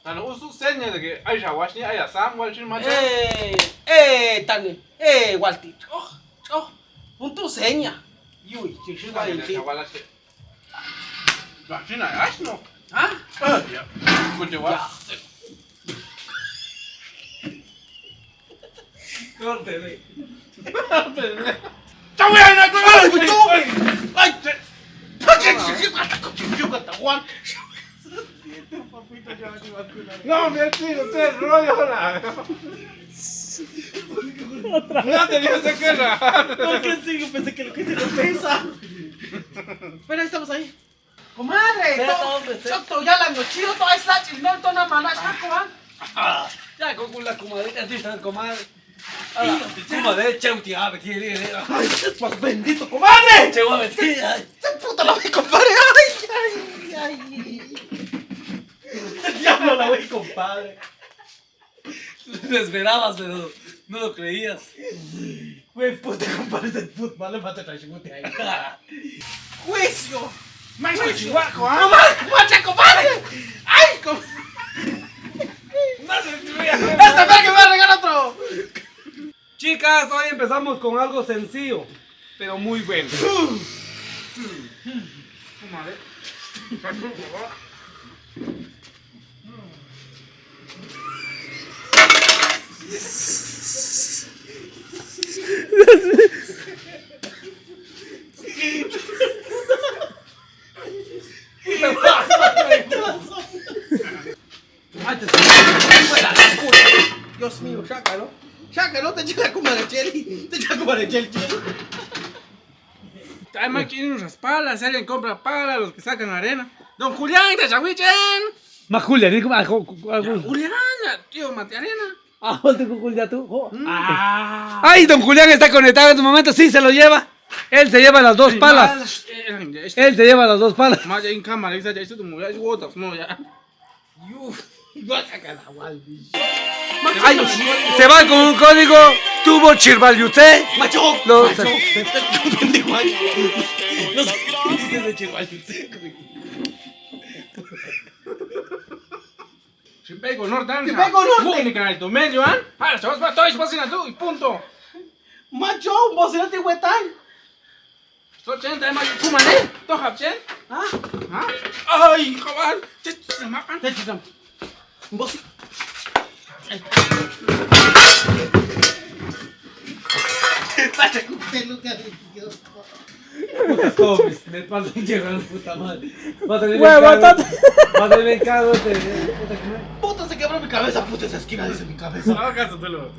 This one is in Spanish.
Ano uso señas de que ay shawash ni ay asam wal chin macha. Tani. Walti. Punto seña. Yui, chichuga Ay, y de ti. shawash. La china ash no. ¿Ah? Ya. Kunje wa. Corte, ve. Chawai na ko. Ay, No, mi tío, usted rollo la. No tenía que rajar. ¿por qué sigo? Pensé que lo que se lo pesa. Pero estamos ahí. Comadre, todo ya la nochillo, toda esta chingón, toda mala, comadre. Ya con la comadre, dice comadre. Comadre, chauti, a ver, tiene. Ay, pues bendito, comadre. Chegó a meter. Puta la vi, compadre. Ay. Diablo la vi, compadre. Lo esperabas, pero no lo creías. Güey, puta, compadre, del fútbol, le mata a chingute ahí. ¡Juicio! Más que chihuahua, ¿ah? ¡Comadre! ¡Macha, comadre! ¡Ay, comadre! ¡Esta vez que me va a regalar otro! Chicas, hoy empezamos con algo sencillo, pero muy bueno. Dios mío, sácalo. Sácalo, te echa como de Jelly. Te echa como de Jelly. Hay máquinas raspalas, si alguien compra para los que sacan arena. Don Julián de Chahuichen. Más Julia, digo, Julián, tío, mate arena. Julia, tú. Ay, don Julián está conectado en tu momento, sí, se lo lleva. Él se lleva las dos palas. Él se lleva las dos palas. Más ya en cámara, ya esto tu mujer, es gotas, no ya. Ay, se va con un código tubo chirvaliute. ¡Macho! Lo- Pendejo, ay. No sé qué dices de Chihuahua. Si pego norte, Si pego norte. Ni canal tu medio, ¿ah? Para, chavos, para todos, pasen tú y punto. Macho, vos no te huetan. Esto chen, trae más chuma, ¿eh? Toja, chen. ¿Ah? ¿Ah? Ay, joder. Se mapan. Te chitam. Vos. Pasa con peluca de Dios. Me paso un llegado, puta madre. Va a tener cargo. Puta, se quebró mi cabeza, puta, esa esquina dice mi cabeza. No, acaso tú lo